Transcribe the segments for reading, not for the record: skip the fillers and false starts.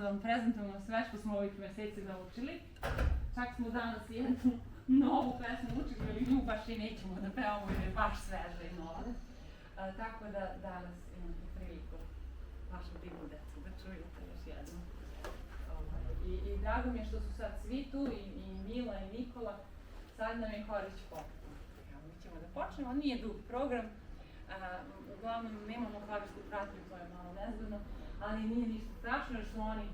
vam prezentujemo sve što smo ovih meseci naučili. Čak smo danas jednu novu pesmu učili, ali nju baš i nećemo da pevamo jer je baš sveža i nova. Tako da danas imate priliku vašu divnu decu da čujete još jednu. I drago mi je što su sad svi tu, i Mila i Nikola. Sad nam je Horić poput. Mi ćemo da počnemo, nije dug program. Uglavnom nemamo klavirsku pratnju, to je malo nezgodno, ali nije ništa strašno jer su oni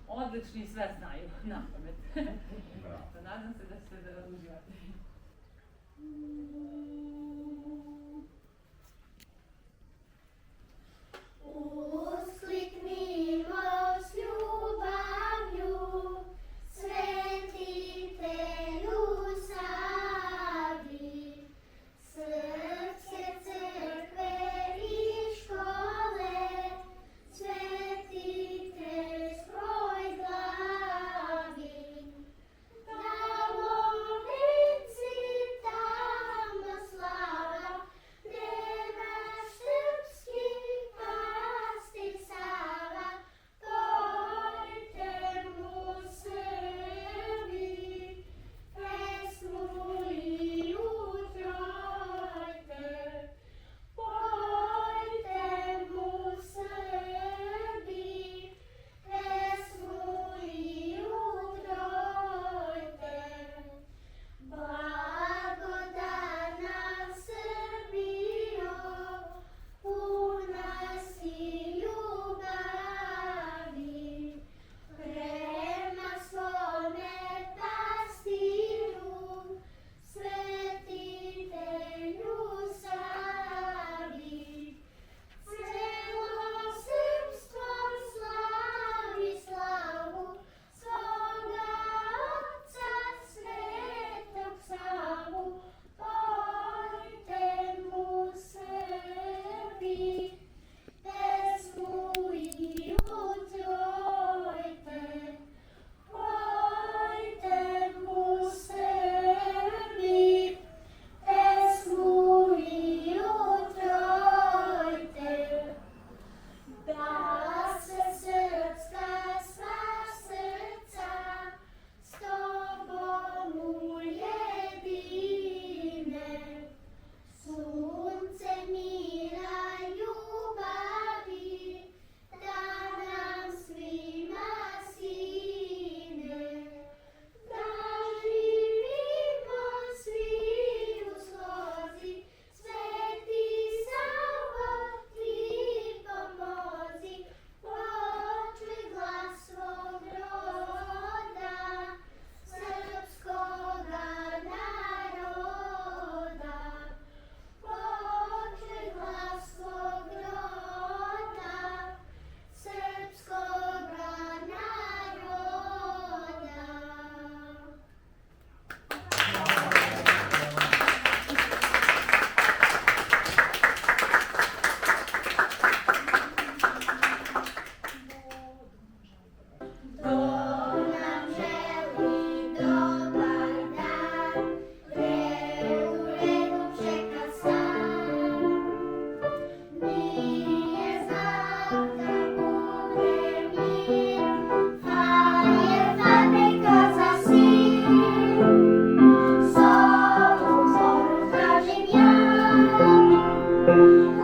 odlični i sve znaju napamet. Nadam se da ćete da uživate. Uskliknimo s ljubavlju, svetitelju savi, srce crkve i škole, svetiteljskoj glavi. Tamo venci, tamo slava, gde naš srpski pastir Sava, pojte mu Srbi, pesmu i utrojte. Pojte mu Srbi, pesmu i utrojte. Blagodana Srbijo, puna si ljubavi, prema svome pastiru, svetitelju Savi. Celo srpstvo slavi slavu svoga Otca Svetog Savu, pojte mu Srbi, pesmu i utrojte. Pojte mu Srbi, pesmu i utrojte. Da se srpska sva srca s tobom ujedine, sunce mira ljubavi da nam svima sine, da živimo svi u slozi, Sveti Savo ti pomozi, počuj glas svog roda, srpskoga naroda. Počuj glas svog roda, srpskoga naroda. To nam želi dobar dan, red u redu čeka sam. Nije znao da bude mir, Fajer fabrika za sir. Sobu zoru tražim ja,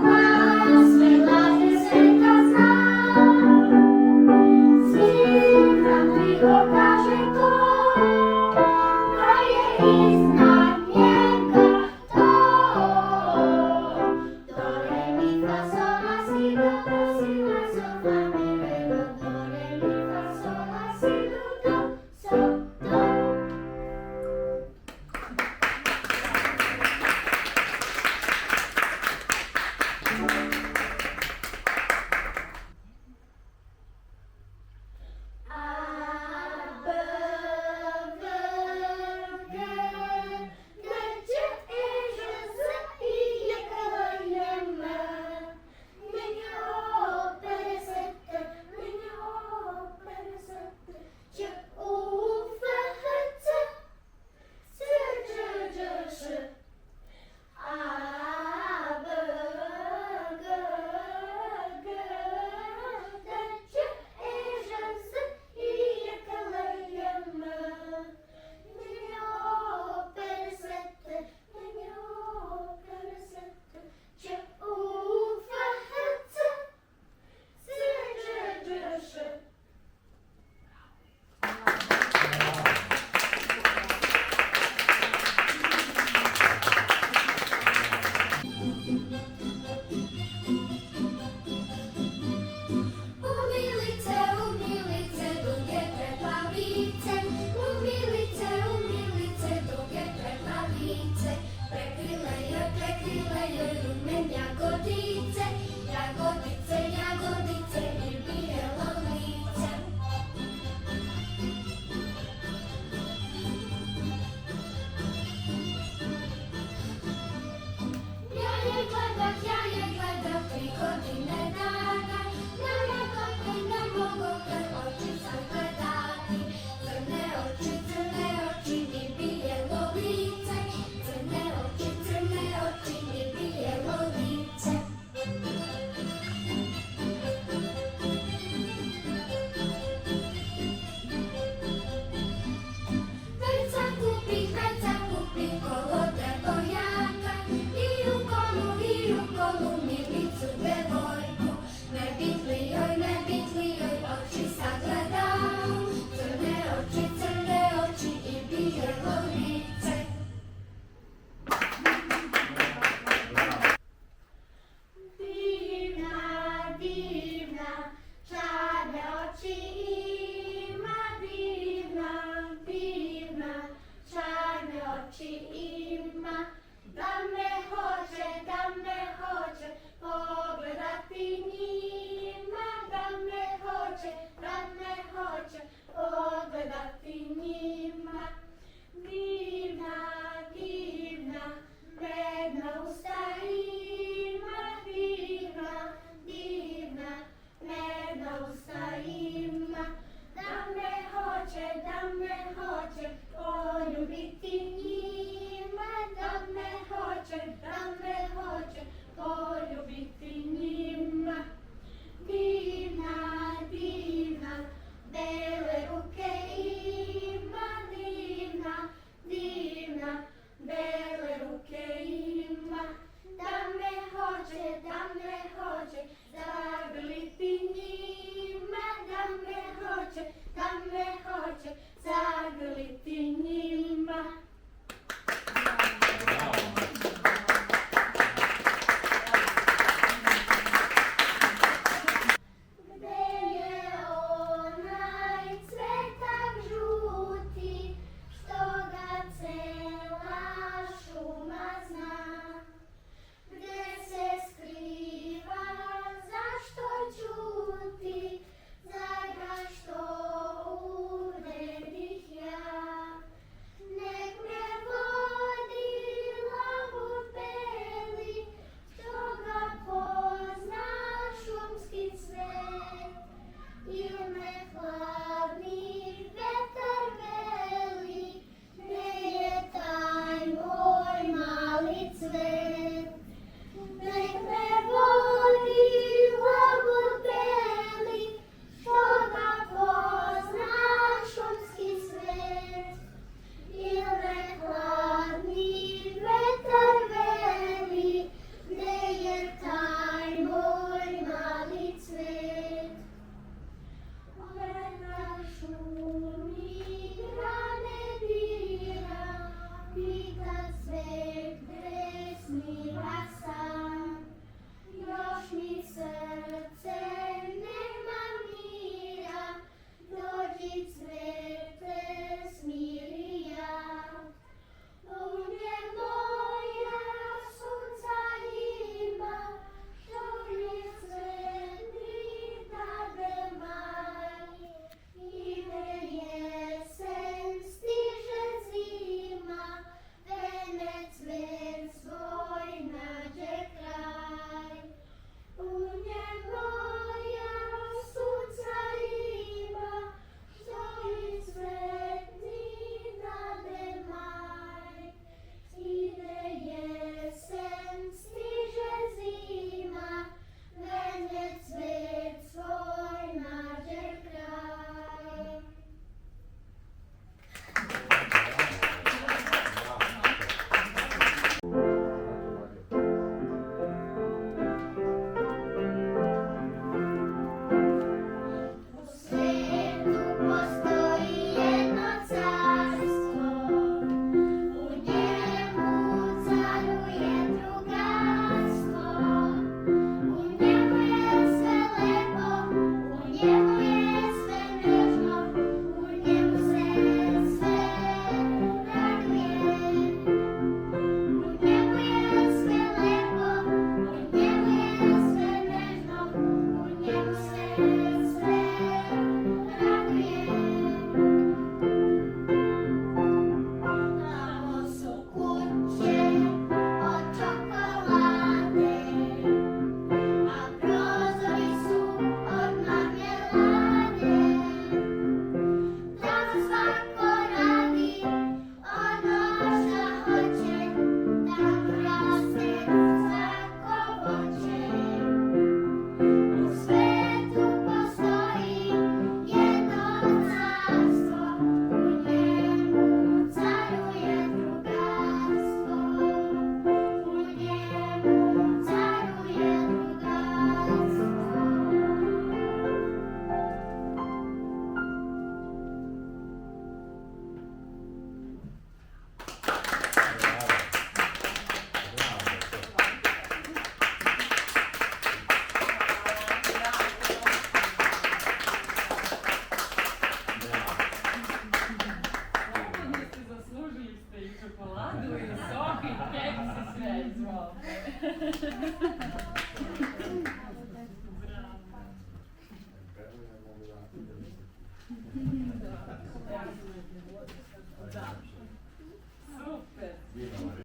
glas sve laže sveta znam. Cifra krivo kaže to,